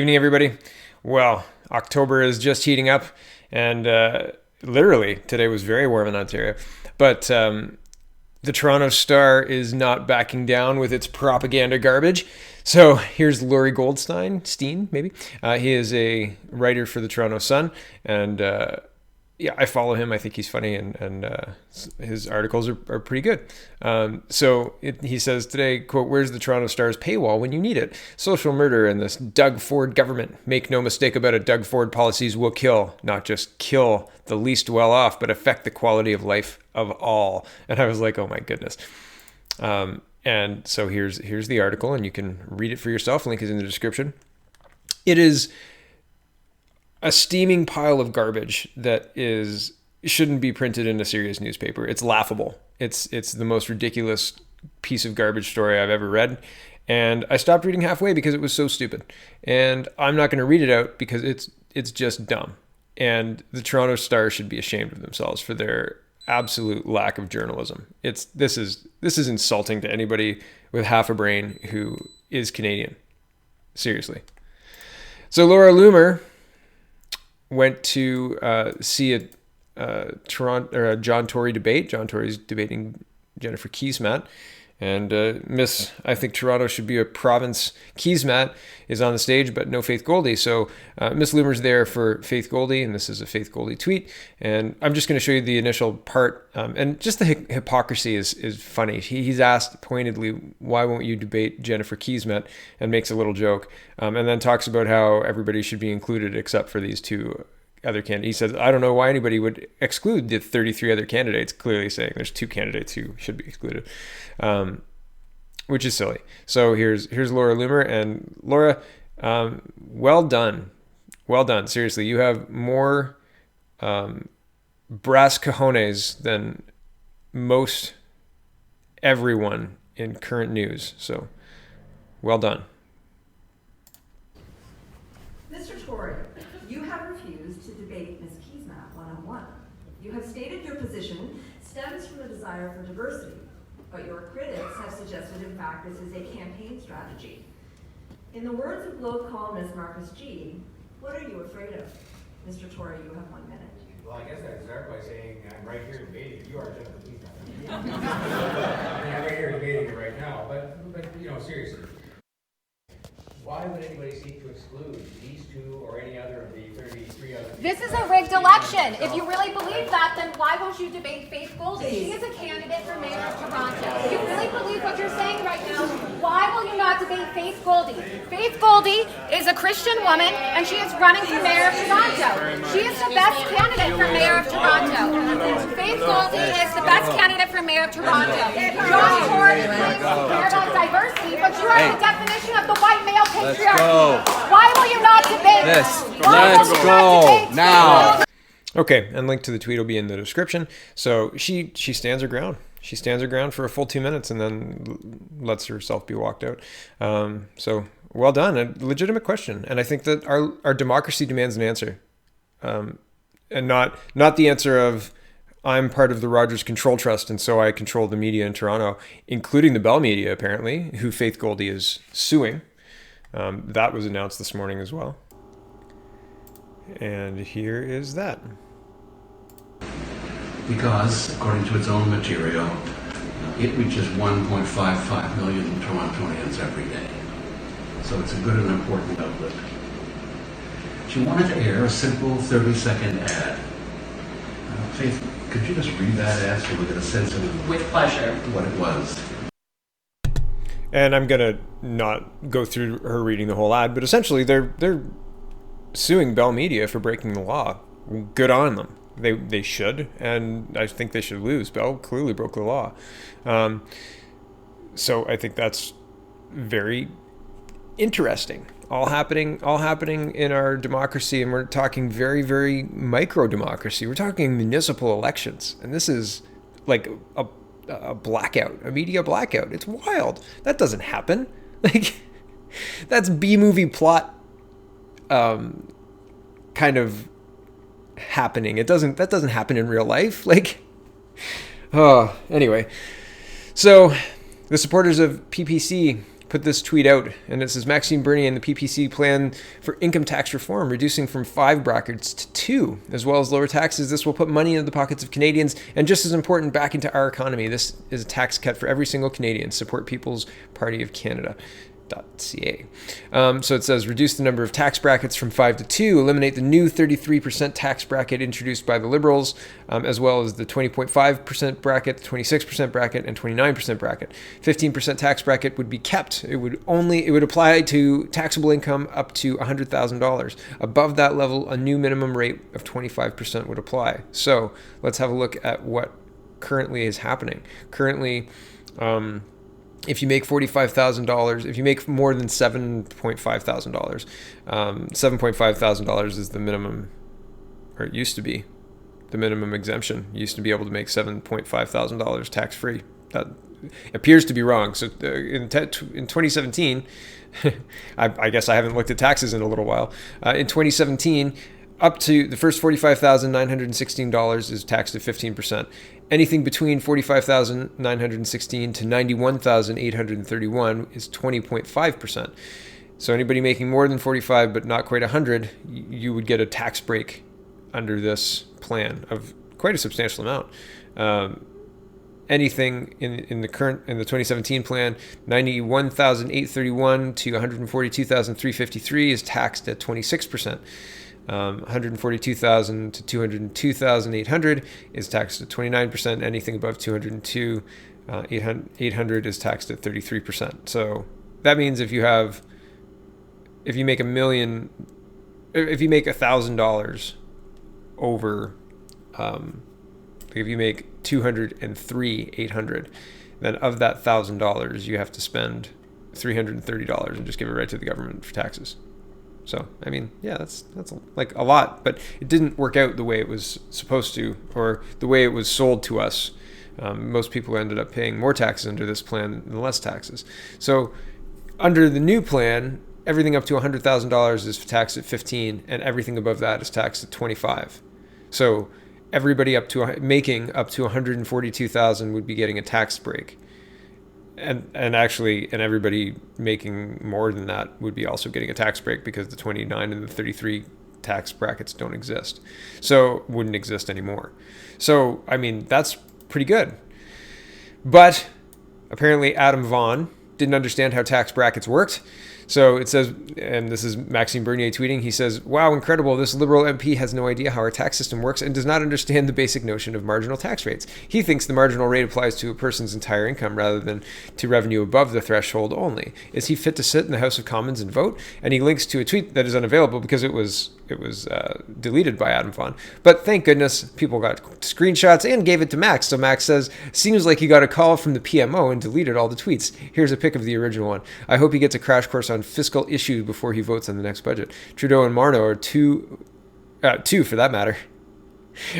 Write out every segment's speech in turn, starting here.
Evening, everybody. Well, October is just heating up, and literally today was very warm in Ontario. But the Toronto Star is not backing down with its propaganda garbage. So here's Lorrie Goldstein, maybe. He is a writer for the Toronto Sun, and yeah, I follow him. I think he's funny, and his articles are pretty good. He says today, quote, "Where's the Toronto Star's paywall when you need it? Social murder and this Doug Ford government. Make no mistake about it, Doug Ford policies will kill, not just kill the least well off, but affect the quality of life of all." And I was like, oh my goodness. And so here's the article, and you can read it for yourself. Link is in the description. It is a steaming pile of garbage that shouldn't be printed in a serious newspaper. It's laughable. It's the most ridiculous piece of garbage story I've ever read. And I stopped reading halfway because it was so stupid. And I'm not going to read it out because it's just dumb. And the Toronto Star should be ashamed of themselves for their absolute lack of journalism. This is insulting to anybody with half a brain who is Canadian. Seriously. So Laura Loomer went to see a John Tory debate. John Tory's debating Jennifer Keesmaat. And Miss, I think Toronto should be a province, Keesmaat is on the stage, but no Faith Goldie. So Miss Loomer's there for Faith Goldie, and this is a Faith Goldie tweet. And I'm just going to show you the initial part. And just the hypocrisy is funny. He's asked pointedly, why won't you debate Jennifer Keesmaat? And makes a little joke. And then talks about how everybody should be included except for these two other candidates. He says, I don't know why anybody would exclude the 33 other candidates, clearly saying there's two candidates who should be excluded, which is silly. So here's Laura Loomer, and Laura, well done. Well done. Seriously, you have more brass cojones than most everyone in current news. So well done. Mr. Tory, you have refused to debate Ms. Keesmaat one-on-one. You have stated your position stems from a desire for diversity, but your critics have suggested, in fact, this is a campaign strategy. In the words of Globe columnist Marcus G., what are you afraid of? Mr. Tory, you have 1 minute. Well, I guess I'd start by saying I'm right here debating. You are Jennifer Keesmaat. I'm right here debating you right now, but seriously. Why would anybody seek to exclude these two or any other of the 33 other? This is a rigged election. If you really believe that, then why won't you debate Faith Goldie? She is a candidate for mayor of Toronto. If you really believe what you're saying right now, why will you not debate Faith Goldie? Faith Goldie is a Christian woman, and she is running for mayor of Toronto. She is the best candidate for mayor of Toronto. Faith Goldie is the best candidate for mayor of Toronto. John Tory claims to care about diversity, but you are the definition of the white male patriarchy. Why will you not debate this? Let's go now. Okay, and link to the tweet will be in the description. So she stands her ground. She stands her ground for a full 2 minutes and then lets herself be walked out. So well done. A legitimate question. And I think that our democracy demands an answer. And not the answer of I'm part of the Rogers Control Trust and so I control the media in Toronto, including the Bell Media, apparently, who Faith Goldie is suing. That was announced this morning as well. And here is that. Because, according to its own material, it reaches 1.55 million Torontonians every day. So it's a good and important outlet. She wanted to air a simple 30-second ad. Faith, could you just read that ad so we get a sense of with pleasure what it was? And I'm going to not go through her reading the whole ad, but essentially they're suing Bell Media for breaking the law. Good on them. They should, and I think they should lose. Bell clearly broke the law. So I think that's very interesting. All happening in our democracy, and we're talking very, very micro democracy. We're talking municipal elections, and this is like a blackout, a media blackout. It's wild. That doesn't happen. Like, that's B-movie plot kind of happening. That doesn't happen in real life. Like, anyway. So the supporters of PPC put this tweet out, and it says Maxime Bernier and the PPC plan for income tax reform, reducing from 5 brackets to 2, as well as lower taxes. This will put money into the pockets of Canadians, and just as important, back into our economy. This is a tax cut for every single Canadian. Support People's Party of Canada. .ca. So it says reduce the number of tax brackets from 5 to 2, eliminate the new 33% tax bracket introduced by the Liberals, as well as the 20.5% bracket, 26% bracket, and 29% bracket. 15% tax bracket would be kept. It would apply to taxable income up to $100,000. Above that level, a new minimum rate of 25% would apply. So let's have a look at what currently is happening. Currently, if you make $45,000, if you make more than $7.5 thousand, $7.5 thousand is the minimum, or it used to be the minimum exemption. You used to be able to make $7.5 thousand tax free. That appears to be wrong. So in 2017, I guess I haven't looked at taxes in a little while. In 2017, up to the first $45,916 is taxed at 15%. Anything between $45,916 to $91,831 is 20.5%. So anybody making more than 45 but not quite 100, you would get a tax break under this plan of quite a substantial amount. Anything in the 2017 plan, $91,831 to $142,353 is taxed at 26%. $142,000 to $202,800 is taxed at 29%. Anything above $202,800 is taxed at 33%. So that means if you make $1,000 over, if you make $203,800, then of that $1,000 you have to spend $330 and just give it right to the government for taxes. So, I mean, yeah, that's like a lot, but it didn't work out the way it was supposed to, or the way it was sold to us. Most people ended up paying more taxes under this plan than less taxes. So, under the new plan, everything up to $100,000 is taxed at 15, and everything above that is taxed at 25. So, everybody making up to $142,000 would be getting a tax break. And everybody making more than that would be also getting a tax break, because the 29 and the 33 tax brackets don't exist. So wouldn't exist anymore. So, I mean, that's pretty good. But apparently Adam Vaughn didn't understand how tax brackets worked. So it says, and this is Maxime Bernier tweeting, he says, "Wow, incredible. This Liberal MP has no idea how our tax system works and does not understand the basic notion of marginal tax rates. He thinks the marginal rate applies to a person's entire income rather than to revenue above the threshold only. Is he fit to sit in the House of Commons and vote?" And he links to a tweet that is unavailable because it was deleted by Adam Vaughn. But thank goodness people got screenshots and gave it to Max. So Max says, "Seems like he got a call from the PMO and deleted all the tweets. Here's a pic of the original one. I hope he gets a crash course on fiscal issues before he votes on the next budget. Trudeau and Marno are two for that matter."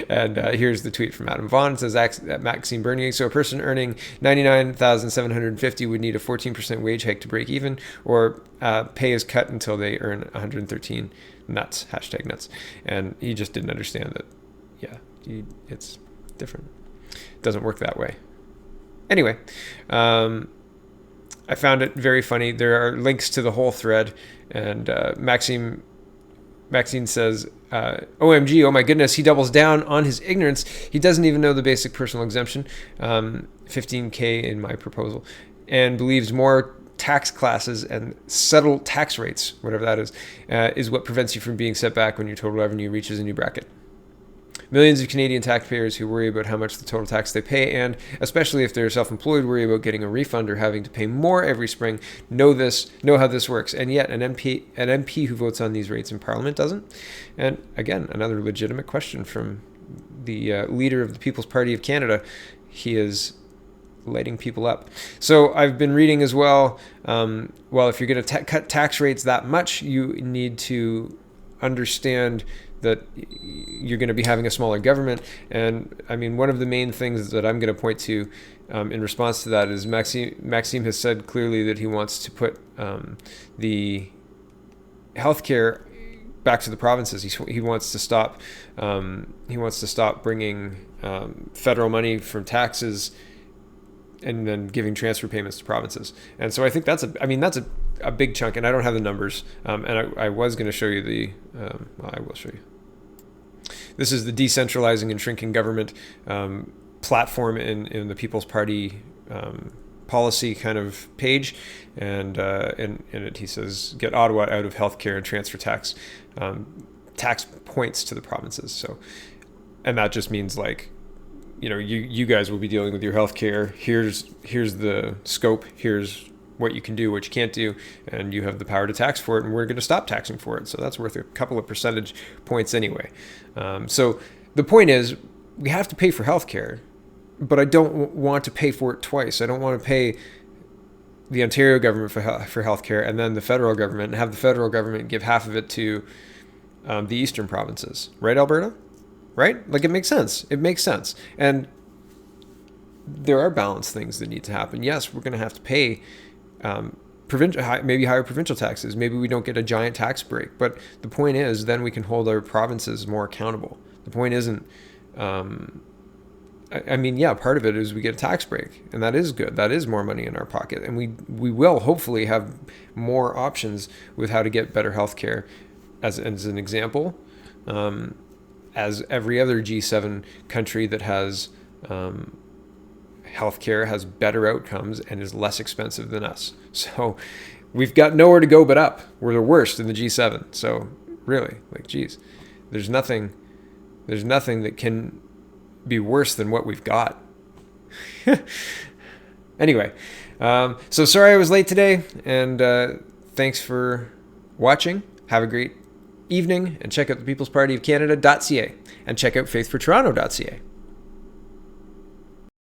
And here's the tweet from Adam Vaughn. It says, Maxime Bernier, "So a person earning $99,750 would need a 14% wage hike to break even, or pay is cut until they earn 113 nuts, #nuts. And he just didn't understand that, it's different. It doesn't work that way. Anyway, I found it very funny. There are links to the whole thread, and Maxine says, "OMG, oh my goodness, he doubles down on his ignorance. He doesn't even know the basic personal exemption, $15K in my proposal, and believes more tax classes and settled tax rates, whatever that is what prevents you from being set back when your total revenue reaches a new bracket. Millions of Canadian taxpayers who worry about how much the total tax they pay, and especially if they're self-employed, worry about getting a refund or having to pay more every spring, know how this works. And yet an MP who votes on these rates in Parliament doesn't." And again, another legitimate question from the leader of the People's Party of Canada. He is lighting people up. So I've been reading as well, if you're going to cut tax rates that much, you need to understand that you're going to be having a smaller government. And I mean, one of the main things that I'm going to point to in response to that is Maxime has said clearly that he wants to put the healthcare back to the provinces. He wants to stop. He wants to stop bringing federal money from taxes and then giving transfer payments to provinces. And so I think that's a big chunk, and I don't have the numbers. And I was going to show you I will show you. This is the decentralizing and shrinking government platform in the People's Party policy kind of page, and in it he says, get Ottawa out of healthcare and transfer tax points to the provinces. So, and that just means like, you guys will be dealing with your healthcare. Here's the scope. Here's what you can do, what you can't do, and you have the power to tax for it, and we're going to stop taxing for it. So that's worth a couple of percentage points anyway. So the point is, we have to pay for healthcare, but I don't want to pay for it twice. I don't want to pay the Ontario government for healthcare and then the federal government, and have the federal government give half of it to the eastern provinces. Right, Alberta? Right? Like, it makes sense. It makes sense. And there are balanced things that need to happen. Yes, we're going to have to pay maybe higher provincial taxes. Maybe we don't get a giant tax break. But the point is, then we can hold our provinces more accountable. The point isn't... part of it is we get a tax break, and that is good. That is more money in our pocket, and we will hopefully have more options with how to get better healthcare. As an example, as every other G7 country that has healthcare has better outcomes and is less expensive than us. So we've got nowhere to go but up. We're the worst in the G7. So really, like, geez, there's nothing that can be worse than what we've got. Anyway, so sorry I was late today, and thanks for watching. Have a great evening, and check out the People's Party of Canada.ca, and check out faithfortoronto.ca.